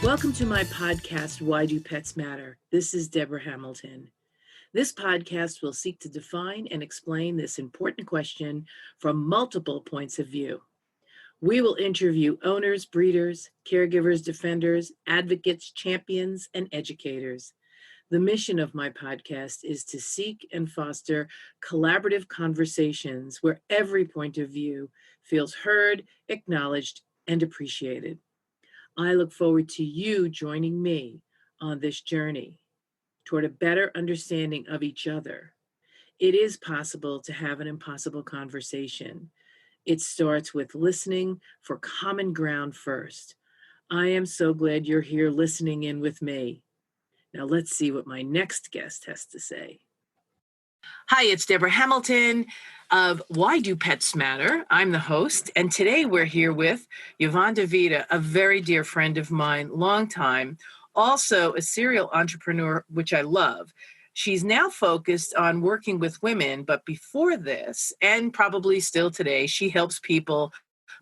Welcome to my podcast, Why Do Pets Matter? This is Debra Hamilton. This podcast will seek to define and explain this important question from multiple points of view. We will interview owners, breeders, caregivers, defenders, advocates, champions, and educators. The mission of my podcast is to seek and foster collaborative conversations where every point of view feels heard, acknowledged, and appreciated. I look forward to you joining me on this journey toward a better understanding of each other. It is possible to have an impossible conversation. It starts with listening for common ground first. I am so glad you're here listening in with me. Now let's see what my next guest has to say. Hi, it's Debra Hamilton of Why Do Pets Matter? I'm the host, and today we're here with Yvonne DiVita, a very dear friend of mine, long time, also a serial entrepreneur, which I love. She's now focused on working with women, but before this, and probably still today, she helps people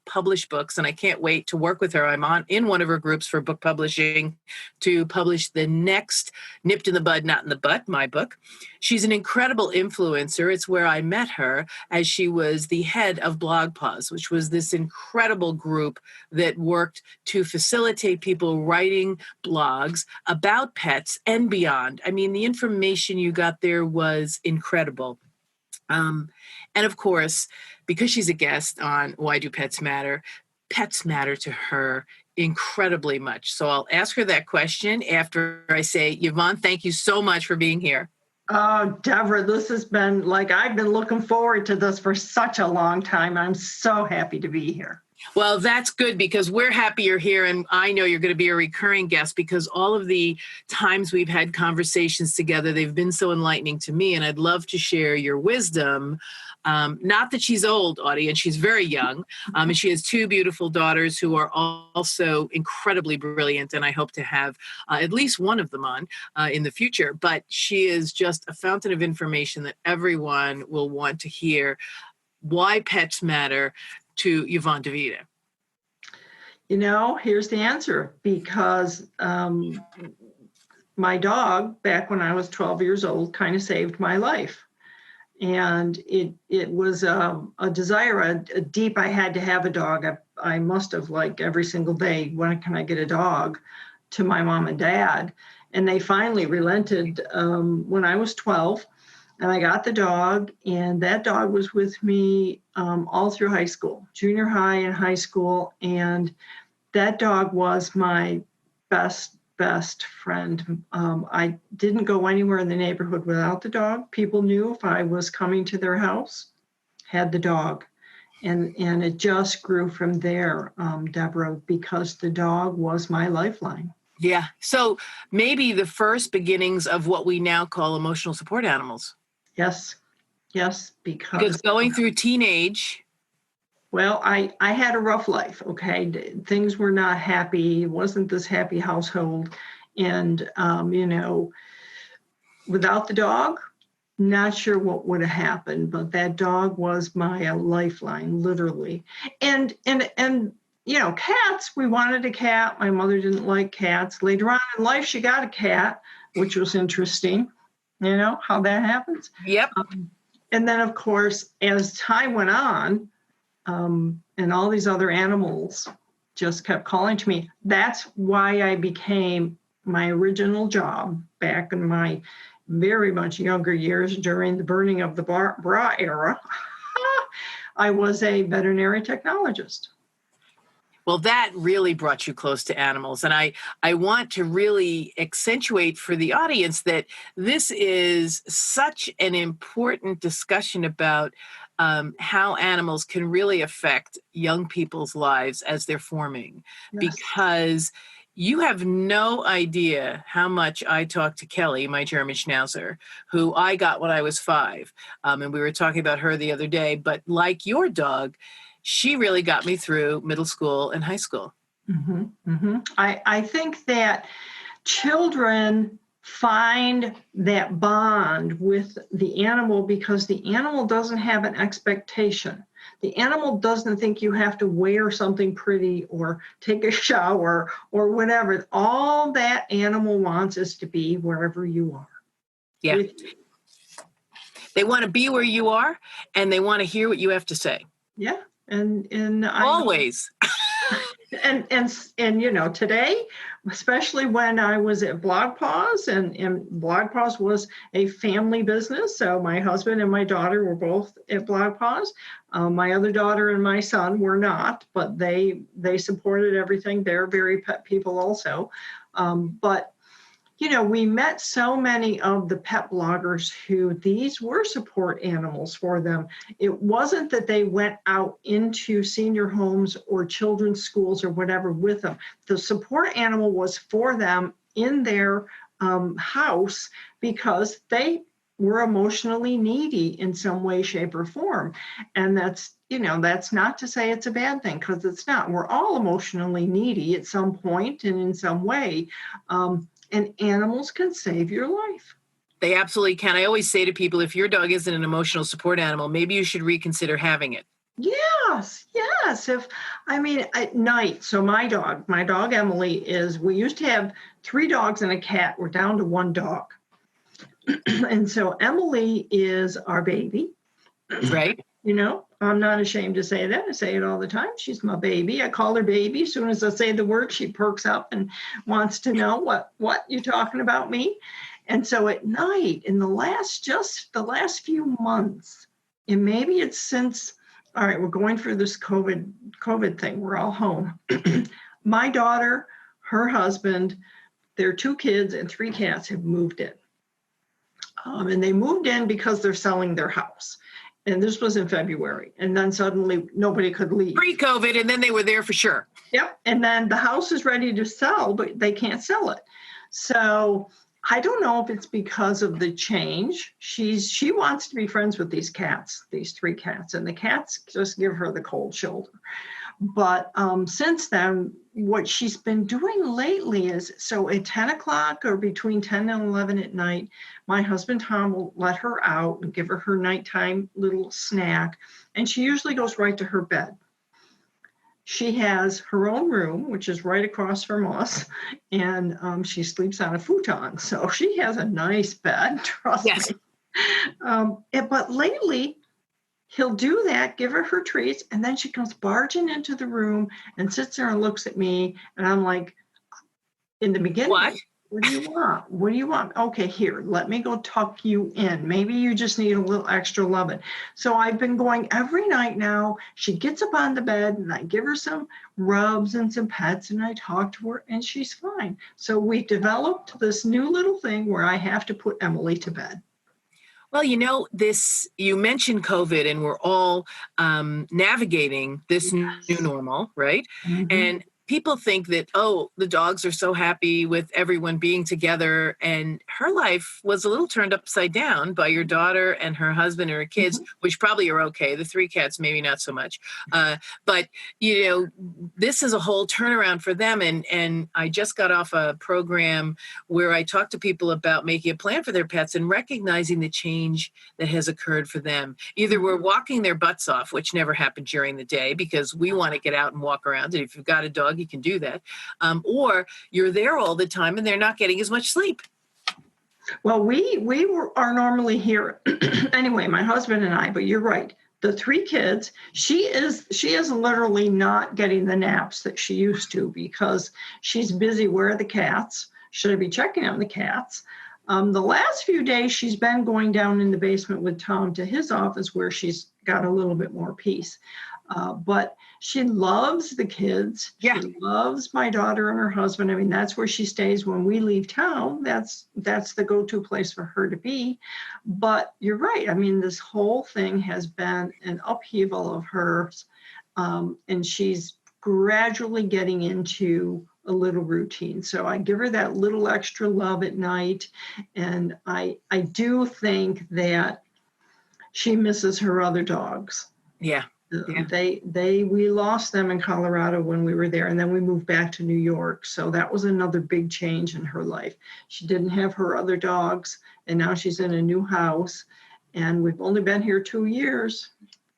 publish books, and I can't wait to work with her. I'm in one of her groups for book publishing to publish the next Nipped in the Bud, Not in the Butt, my book. She's an incredible influencer. It's where I met her as she was the head of BlogPaws, which was this incredible group that worked to facilitate people writing blogs about pets and beyond. I mean, the information you got there was incredible. And of course, because she's a guest on Why Do Pets Matter to her incredibly much. So I'll ask her that question after I say, Yvonne, thank you so much for being here. Oh, Debra, this has been I've been looking forward to this for such a long time. I'm so happy to be here. Well, that's good because we're happy you're here, and I know you're going to be a recurring guest because all of the times we've had conversations together, they've been so enlightening to me, and I'd love to share your wisdom. Not that she's old, audience, she's very young, and she has two beautiful daughters who are also incredibly brilliant, and I hope to have at least one of them on in the future, but she is just a fountain of information that everyone will want to hear. Why Pets Matter to Yvonne DiVita? Here's the answer. Because my dog, back when I was 12 years old, kind of saved my life. And it was a desire, a deep, I had to have a dog. I must have, every single day, when can I get a dog, to my mom and dad. And they finally relented when I was 12. And I got the dog, and that dog was with me all through high school, junior high and high school. And that dog was my best friend. I didn't go anywhere in the neighborhood without the dog. People knew if I was coming to their house, had the dog. And it just grew from there, Debra, because the dog was my lifeline. Yeah. So maybe the first beginnings of what we now call emotional support animals. Yes, because going through teenage. Well, I had a rough life, okay? Things were not happy. It wasn't this happy household. And, without the dog, not sure what would have happened, but that dog was my lifeline, literally. And cats, we wanted a cat. My mother didn't like cats. Later on in life, she got a cat, which was interesting. You know how that happens? Yep. And then, of course, as time went on, and all these other animals just kept calling to me, that's why I became my original job back in my very much younger years during the burning of the bra era. I was a veterinary technologist. Well, that really brought you close to animals. And I want to really accentuate for the audience that this is such an important discussion about how animals can really affect young people's lives as they're forming. Yes. Because you have no idea how much I talked to Kelly, my German Schnauzer, who I got when I was 5. And we were talking about her the other day. But like your dog, she really got me through middle school and high school. Mm-hmm, mm-hmm. I think that children find that bond with the animal because the animal doesn't have an expectation. The animal doesn't think you have to wear something pretty or take a shower or whatever. All that animal wants is to be wherever you are. Yeah. With you. They want to be where you are, and they want to hear what you have to say. Yeah. And Always. And you know, today, especially when I was at BlogPaws, and BlogPaws was a family business. So my husband and my daughter were both at BlogPaws. My other daughter and my son were not, but they supported everything. They're very pet people also. But you know, we met so many of the pet bloggers who these were support animals for them. It wasn't that they went out into senior homes or children's schools or whatever with them. The support animal was for them in their house because they were emotionally needy in some way, shape, or form. And that's, you know, that's not to say it's a bad thing, because it's not. We're all emotionally needy at some point and in some way. And animals can save your life. They absolutely can. I always say to people, if your dog isn't an emotional support animal, maybe you should reconsider having it. Yes. At night, so my dog Emily we used to have 3 dogs and a cat. We're down to 1 dog. And so Emily is our baby. Right. You know, I'm not ashamed to say that. I say it all the time. She's my baby. I call her baby. As soon as I say the word, she perks up and wants to know what you're talking about me. And so at night, in the last few months, and maybe it's since, all right, we're going through this COVID thing. We're all home. My daughter, her husband, their 2 kids and 3 cats have moved in. And they moved in because they're selling their house. And this was in February. And then suddenly nobody could leave. Pre-COVID, and then they were there for sure. Yep. And then the house is ready to sell, but they can't sell it. So I don't know if it's because of the change. She wants to be friends with these 3 cats, and the cats just give her the cold shoulder. But since then, what she's been doing lately is, so at 10 o'clock or between 10 and 11 at night, my husband Tom will let her out and give her nighttime little snack, and she usually goes right to her bed. She has her own room, which is right across from us, and she sleeps on a futon. So she has a nice bed, trust me. But lately, he'll do that, give her treats, and then she comes barging into the room and sits there and looks at me. And I'm like, in the beginning, what do you want? What do you want? Okay, here, let me go tuck you in. Maybe you just need a little extra loving. So I've been going every night now. She gets up on the bed and I give her some rubs and some pets and I talk to her and she's fine. So we developed this new little thing where I have to put Emily to bed. Well, you know, you mentioned COVID and we're all navigating this new normal, right? Mm-hmm. And people think that, oh, the dogs are so happy with everyone being together. And her life was a little turned upside down by your daughter and her husband and her kids, mm-hmm. which probably are okay. The 3 cats, maybe not so much. But, you know, this is a whole turnaround for them. And I just got off a program where I talked to people about making a plan for their pets and recognizing the change that has occurred for them. Either we're walking their butts off, which never happened during the day because we want to get out and walk around. And if you've got a dog, you can do that. Or you're there all the time and they're not getting as much sleep. Well, we are normally here anyway, my husband and I, but you're right. The 3 kids, she is literally not getting the naps that she used to because she's busy. Where are the cats? Should I be checking on the cats? The last few days, she's been going down in the basement with Tom to his office where she's got a little bit more peace. But she loves the kids. Yeah. She loves my daughter and her husband. I mean, that's where she stays when we leave town. That's the go-to place for her to be. But you're right. I mean, this whole thing has been an upheaval of hers. And she's gradually getting into a little routine. So I give her that little extra love at night. And I do think that she misses her other dogs. Yeah. We lost them in Colorado when we were there, and then we moved back to New York. So that was another big change in her life. She didn't have her other dogs, and now she's in a new house, and we've only been here 2 years.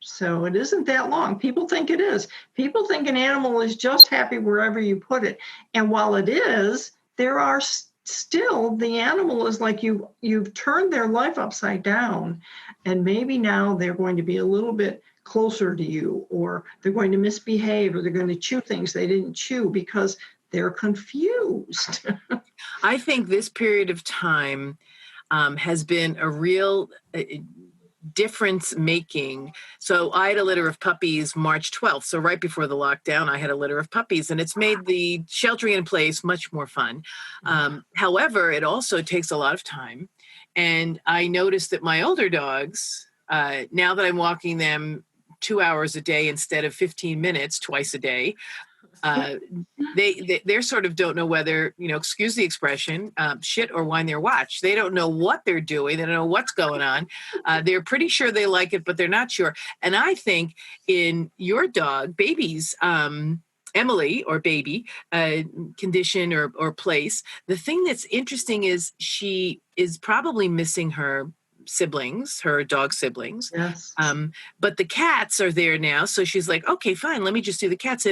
So it isn't that long. People think it is. People think an animal is just happy wherever you put it. And while it is, there are still, the animal is like you've turned their life upside down. And maybe now they're going to be a little bit closer to you, or they're going to misbehave, or they're going to chew things they didn't chew because they're confused. I think this period of time has been a real difference making. So I had a litter of puppies March 12th. So right before the lockdown, I had a litter of puppies, and it's made the sheltering in place much more fun. However, it also takes a lot of time. And I noticed that my older dogs, now that I'm walking them 2 hours a day instead of 15 minutes twice a day, they're sort of don't know whether, excuse the expression, shit or wind their watch. They don't know what they're doing. They don't know what's going on. They're pretty sure they like it, but they're not sure. And I think in your dog, Baby's, Emily or Baby condition or place, the thing that's interesting is she is probably missing her siblings, her dog siblings. Yes. But the cats are there now. So she's like, okay, fine, let me just do the cats.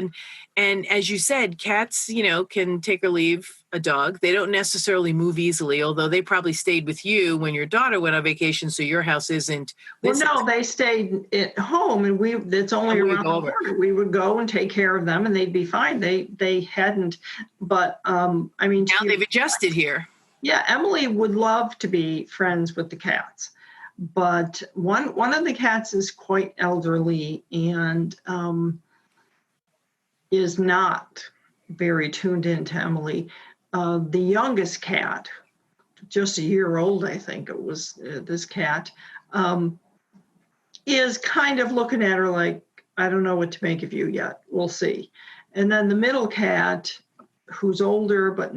And as you said, cats, can take or leave a dog. They don't necessarily move easily, although they probably stayed with you when your daughter went on vacation. So your house isn't. Well, no, they stayed at home, and it's only around the corner. We would go and take care of them, and they'd be fine. They hadn't, but I mean, now they've adjusted here. Yeah, Emily would love to be friends with the cats, but one of the cats is quite elderly and is not very tuned into Emily. The youngest cat, just a year old, I think it was, this cat, is kind of looking at her like, I don't know what to make of you yet. We'll see. And then the middle cat, who's older but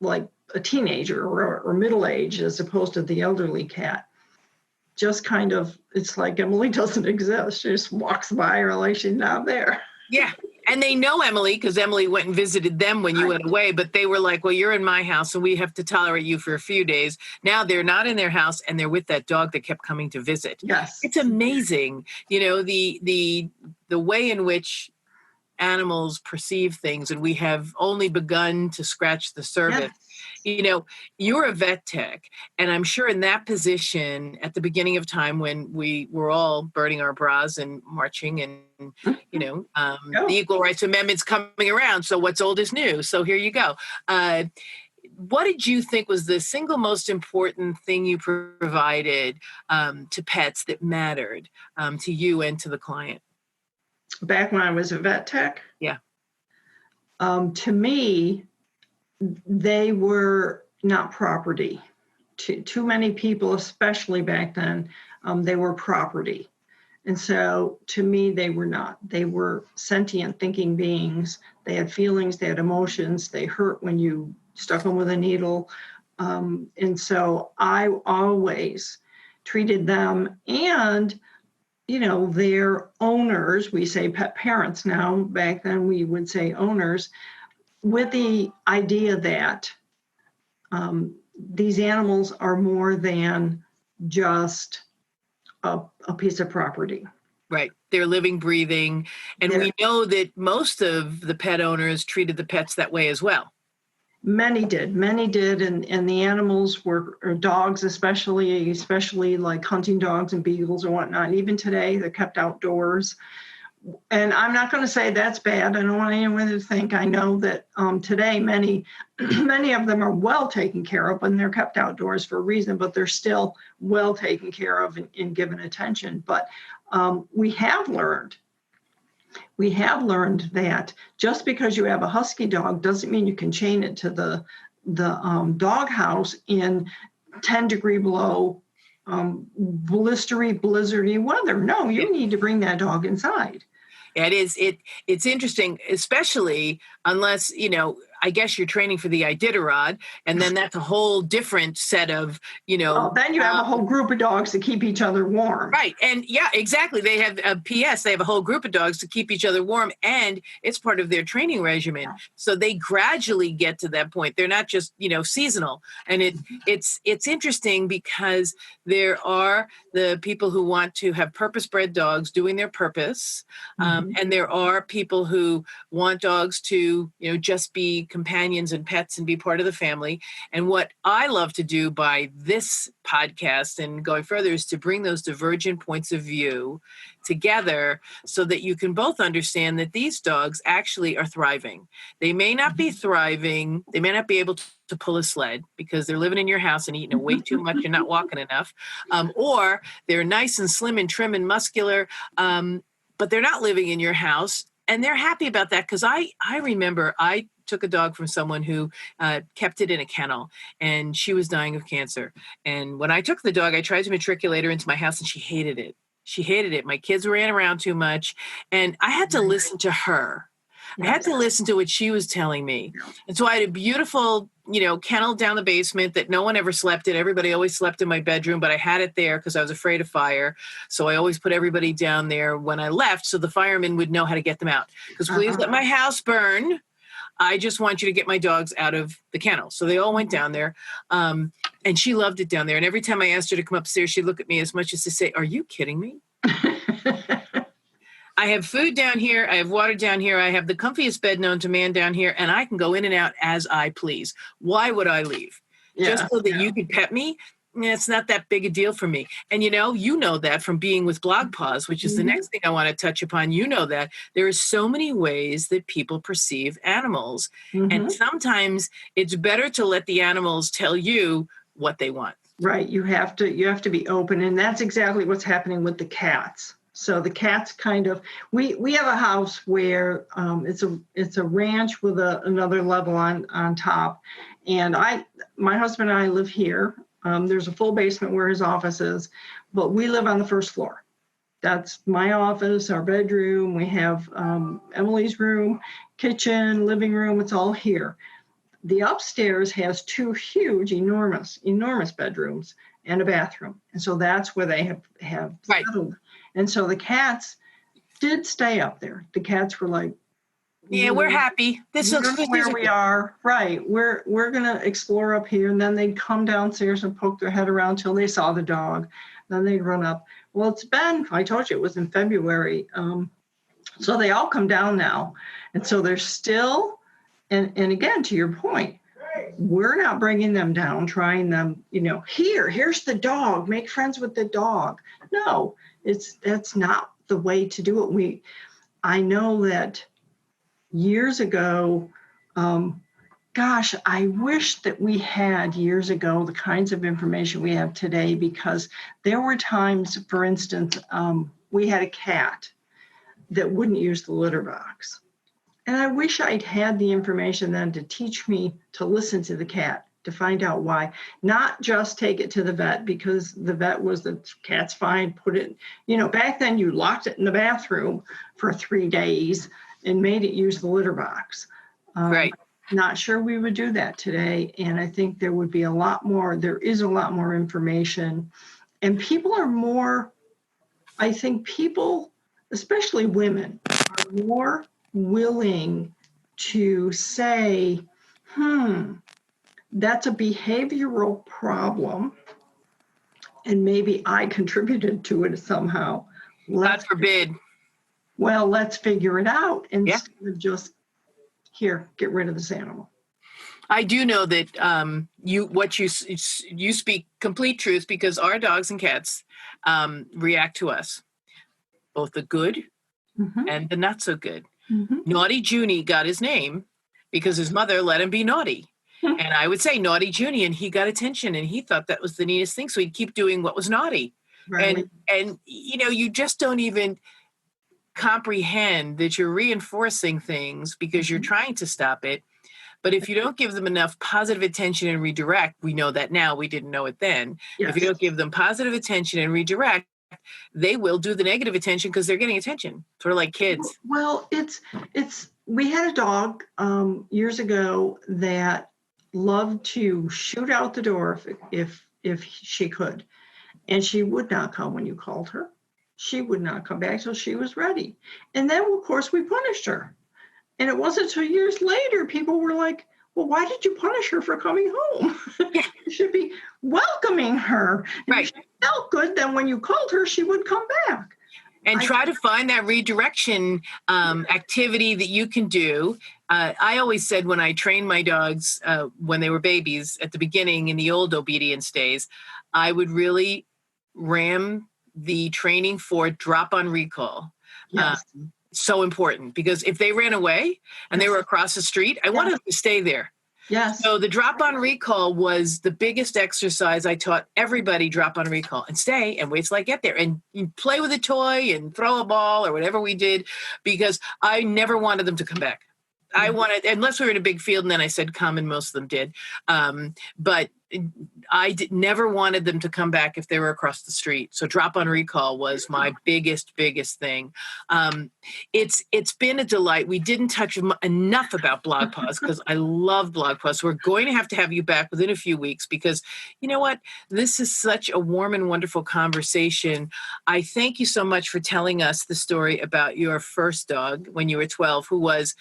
like a teenager or middle age, as opposed to the elderly cat, just kind of, it's like Emily doesn't exist. She just walks by her like she's not there. Yeah. And they know Emily because Emily went and visited them when you went away, but they were like, well, you're in my house and we have to tolerate you for a few days. Now they're not in their house and they're with that dog that kept coming to visit. Yes. It's amazing. The way in which animals perceive things, and we have only begun to scratch the surface. Yes. You're a vet tech, and I'm sure in that position at the beginning of time when we were all burning our bras and marching and, the Equal Rights Amendment's coming around. So what's old is new. So here you go. What did you think was the single most important thing you provided to pets that mattered to you and to the client? Back when I was a vet tech? Yeah. To me, they were not property. Too many people, especially back then, they were property. And so to me, they were not. They were sentient thinking beings. They had feelings, they had emotions, they hurt when you stuck them with a needle. And so I always treated them and their owners, we say pet parents now, back then we would say owners, with the idea that these animals are more than just a piece of property. Right. They're living, breathing. And we know that most of the pet owners treated the pets that way as well. Many did. And the animals were, or dogs especially like hunting dogs and beagles and whatnot. And even today, they're kept outdoors. And I'm not going to say that's bad. I don't want anyone to think. I know that today, many of them are well taken care of and they're kept outdoors for a reason, but they're still well taken care of and given attention. But we have learned that just because you have a husky dog doesn't mean you can chain it to the dog house in 10 degree below blizzardy weather. No, you need to bring that dog inside. It is. It's interesting, especially unless, I guess you're training for the Iditarod, and then that's a whole different set of, Well, then you have a whole group of dogs to keep each other warm. Right. And yeah, exactly. They have a PS, they have a whole group of dogs to keep each other warm, and it's part of their training regimen. Yeah. So they gradually get to that point. They're not just, seasonal. And it's interesting because there are the people who want to have purpose-bred dogs doing their purpose. And there are people who want dogs to, just be companions and pets and be part of the family. And what I love to do by this podcast and going further is to bring those divergent points of view together so that you can both understand that these dogs actually are thriving. They may not be thriving. They may not be able to pull a sled because they're living in your house and eating way too much and not walking enough. Or they're nice and slim and trim and muscular, but they're not living in your house. And they're happy about that because I remember I took a dog from someone who kept it in a kennel, and she was dying of cancer. And when I took the dog, I tried to matriculate her into my house, and she hated it. She hated it. My kids ran around too much, and I had to listen to her. I had to listen to what she was telling me. And so I had a beautiful, kennel down the basement that no one ever slept in. Everybody always slept in my bedroom, but I had it there because I was afraid of fire. So I always put everybody down there when I left so the firemen would know how to get them out. Because please let my house burn. I just want you to get my dogs out of the kennel. So they all went down there. And she loved it down there. And every time I asked her to come upstairs, she'd look at me as much as to say, "Are you kidding me?" I have food down here. I have water down here. I have the comfiest bed known to man down here, and I can go in and out as I please. Why would I leave? Just so that you could pet me? It's not that big a deal for me. And you know that from being with BlogPaws, which is the next thing I want to touch upon. You know that there are so many ways that people perceive animals. And sometimes it's better to let the animals tell you what they want. Right. You have to be open. And that's exactly what's happening with the cats. So the cats we have a house where it's a ranch with another level on top. And my husband and I live here. There's a full basement where his office is, but we live on the first floor. That's my office, our bedroom. We have Emily's room, kitchen, living room. It's all here. The upstairs has two huge, enormous bedrooms and a bathroom. And so that's where they have settled. And so the cats did stay up there. The cats were like, yeah, we're happy. This looks where we are. Right. We're going to explore up here. And then they'd come downstairs and poke their head around till they saw the dog. Then they'd run up. Well, I told you it was in February. So they all come down now. And so they're still, and again, to your point, we're not bringing them down, trying them, here's the dog, make friends with the dog. No, that's not the way to do it. I know that years ago, I wish that we had years ago the kinds of information we have today, because there were times, for instance, we had a cat that wouldn't use the litter box. And I wish I'd had the information then to teach me to listen to the cat, to find out why, not just take it to the vet because the vet was the cat's fine, put it, back then you locked it in the bathroom for 3 days and made it use the litter box. Right. Not sure we would do that today. And I think there is a lot more information, and people, especially women, are more willing to say, that's a behavioral problem, and maybe I contributed to it somehow. God forbid. Well, let's figure it out instead of just, here, get rid of this animal. I do know that you speak complete truth, because our dogs and cats react to us, both the good and the not so good. Naughty Junie got his name because his mother let him be naughty. And I would say naughty Junie, and he got attention, and he thought that was the neatest thing. So he'd keep doing what was naughty. Right. And you just don't even comprehend that you're reinforcing things because you're trying to stop it. But if you don't give them enough positive attention and redirect, we know that now, we didn't know it then. Yes. If you don't give them positive attention and redirect, they will do the negative attention because they're getting attention, sort of like kids. Well, it's we had a dog years ago that loved to shoot out the door if she could, and she would not come when you called her. She would not come back till she was ready. And then, of course, we punished her. And it wasn't until years later people were like, well, why did you punish her for coming home? Yeah. You should be welcoming her. And Right. if she felt good, then when you called her, she would come back. And try to find that redirection activity that you can do. I always said when I trained my dogs when they were babies at the beginning in the old obedience days, I would really ram the training for drop on recall. Yes. So important, because if they ran away and they were across the street, I wanted them to stay there. Yes. So the drop on recall was the biggest exercise. I taught everybody drop on recall and stay and wait till I get there, and you play with a toy and throw a ball or whatever we did, because I never wanted them to come back. I wanted, unless we were in a big field, and then I said come, and most of them did. But I never wanted them to come back if they were across the street. So drop on recall was my biggest thing. It's been a delight. We didn't touch enough about BlogPaws because I love BlogPaws. We're going to have you back within a few weeks, because you know what? This is such a warm and wonderful conversation. I thank you so much for telling us the story about your first dog when you were 12, who was,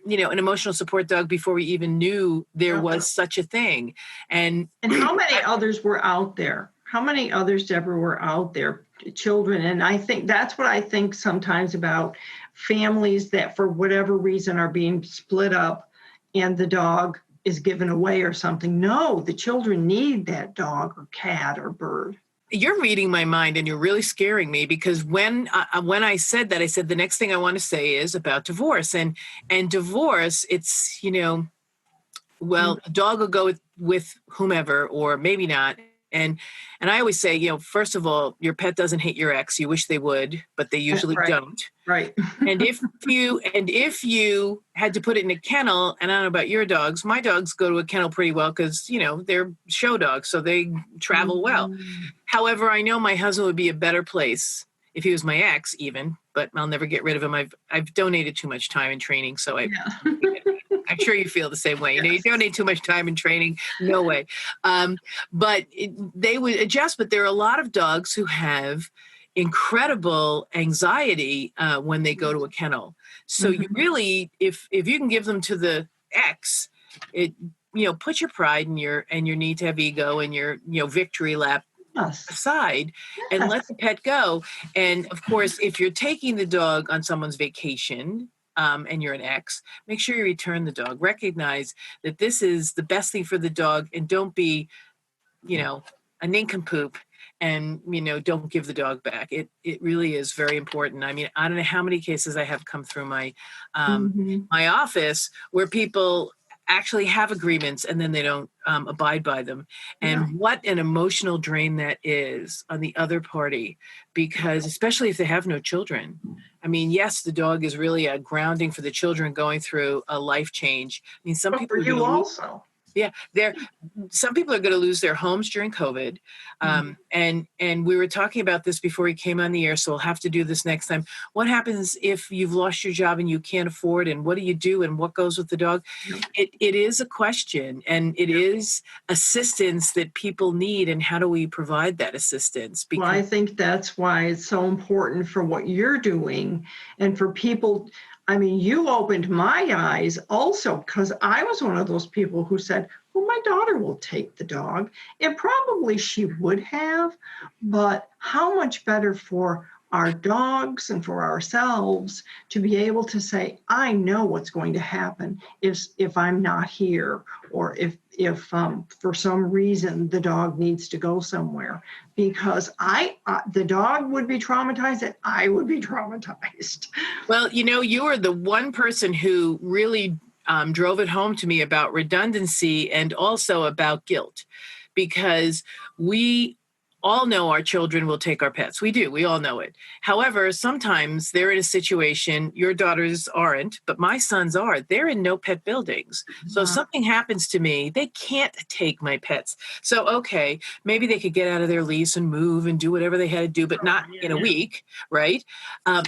you know, an emotional support dog before we even knew there was such a thing. And how many others were out there? How many others, Deborah, were out there, children? And I think that's what I think sometimes about families that for whatever reason are being split up and the dog is given away or something. No, the children need that dog or cat or bird. You're reading my mind, and you're really scaring me, because when I said that, I said the next thing I want to say is about divorce, and divorce. It's, you know, well, a dog will go with whomever, or maybe not. And I always say, you know, first of all, your pet doesn't hate your ex. You wish they would, but they usually don't. Right. And if you had to put it in a kennel, and I don't know about your dogs, my dogs go to a kennel pretty well because, you know, they're show dogs, so they travel well. However, I know my husband would be a better place if he was my ex, even, but I'll never get rid of him. I've donated too much time in training, so I'm sure you feel the same way. You know, you donate too much time in training, no way. But they would adjust. But there are a lot of dogs who have incredible anxiety when they go to a kennel. So you really, if you can give them to the ex, it, you know, put your pride and your need to have ego and your, you know, victory lap aside and let the pet go. And of course, if you're taking the dog on someone's vacation, and you're an ex, make sure you return the dog. Recognize that this is the best thing for the dog, and don't be, you know, a nincompoop, and, you know, don't give the dog back. It really is very important. I mean, I don't know how many cases I have come through my my office where people actually have agreements and then they don't abide by them. And what an emotional drain that is on the other party, because especially if they have no children. I mean, yes, the dog is really a grounding for the children going through a life change. I mean, some people for you also. Yeah, some people are going to lose their homes during COVID. And we were talking about this before we came on the air, so we'll have to do this next time. What happens if you've lost your job and you can't afford, and what do you do, and what goes with the dog? It is a question, and it is assistance that people need, and how do we provide that assistance? Well, I think that's why it's so important for what you're doing, and for people. I mean, you opened my eyes also, because I was one of those people who said, well, my daughter will take the dog. And probably she would have, but how much better for our dogs and for ourselves to be able to say, I know what's going to happen if I'm not here, or if for some reason the dog needs to go somewhere, because the dog would be traumatized and I would be traumatized. Well, you know, you are the one person who really drove it home to me about redundancy and also about guilt, because we all know our children will take our pets. We do. We all know it. However, sometimes they're in a situation, your daughters aren't, but my sons are. They're in no pet buildings. So if something happens to me, they can't take my pets. So, okay, maybe they could get out of their lease and move and do whatever they had to do, but not in a week, right?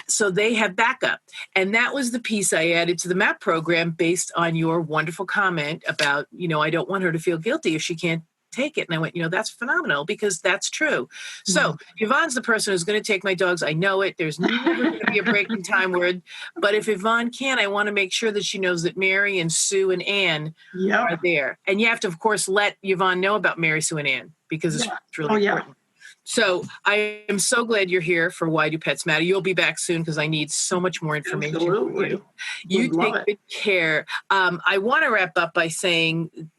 So they have backup. And that was the piece I added to the MAP program based on your wonderful comment about, I don't want her to feel guilty if she can't take it. And I went, that's phenomenal because that's true. So Yvonne's the person who's going to take my dogs. I know it. There's never going to be a break in time word. But if Yvonne can, I want to make sure that she knows that Mary and Sue and Anne are there. And you have to, of course, let Yvonne know about Mary, Sue, and Anne because it's really important. So I am so glad you're here for Why Do Pets Matter. You'll be back soon because I need so much more information from you. You take good care. I want to wrap up by saying,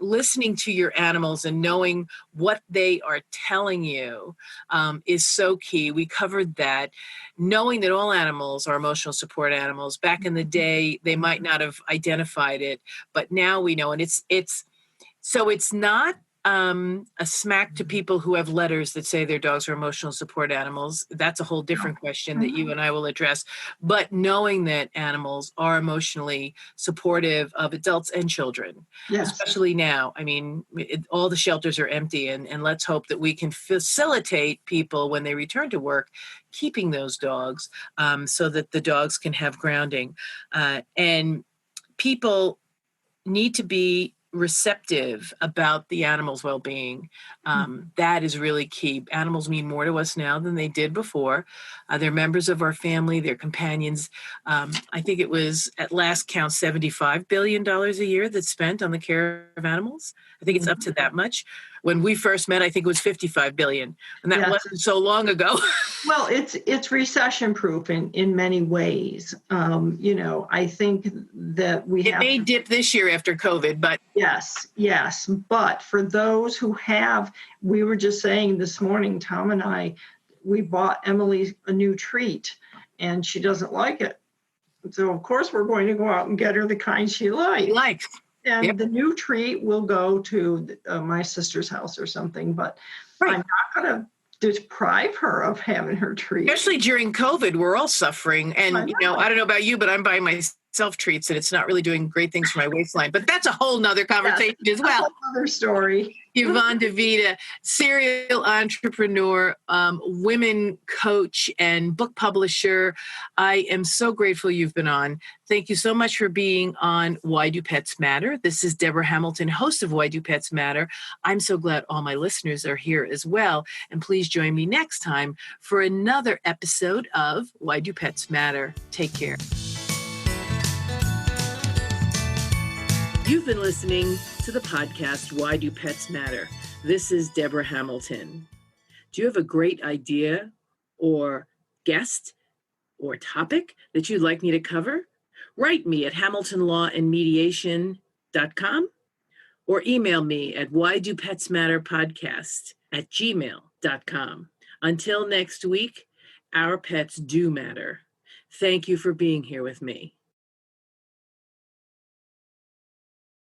listening to your animals and knowing what they are telling you is so key. We covered that. Knowing that all animals are emotional support animals. Back in the day, they might not have identified it, but now we know. And it's not a smack to people who have letters that say their dogs are emotional support animals. That's a whole different question that you and I will address. But knowing that animals are emotionally supportive of adults and children, especially now. I mean, all the shelters are empty, and let's hope that we can facilitate people when they return to work, keeping those dogs so that the dogs can have grounding. And people need to be receptive about the animal's well-being. That is really key. Animals mean more to us now than they did before. They're members of our family, they're companions. I think it was at last count $75 billion a year that's spent on the care of animals. I think it's up to that much. When we first met, I think it was 55 billion, and that wasn't so long ago. Well, it's recession proof in many ways. I think that it may dip this year after COVID, but yes. But for those who have, we were just saying this morning, Tom and I, we bought Emily a new treat, and she doesn't like it. So of course we're going to go out and get her the kind she likes. And the new treat will go to my sister's house or something, but I'm not going to deprive her of having her treat. Especially during COVID, we're all suffering. And, I don't know about you, but I'm buying myself treats and it's not really doing great things for my waistline. But that's a whole nother conversation as well. A whole other story. Yvonne DiVita, serial entrepreneur, women coach, and book publisher. I am so grateful you've been on. Thank you so much for being on Why Do Pets Matter? This is Debra Hamilton, host of Why Do Pets Matter? I'm so glad all my listeners are here as well. And please join me next time for another episode of Why Do Pets Matter? Take care. You've been listening to the podcast, Why Do Pets Matter? This is Debra Hamilton. Do you have a great idea or guest or topic that you'd like me to cover? Write me at hamiltonlawandmediation.com or email me at whydopetsmatterpodcast@gmail.com. Until next week, our pets do matter. Thank you for being here with me.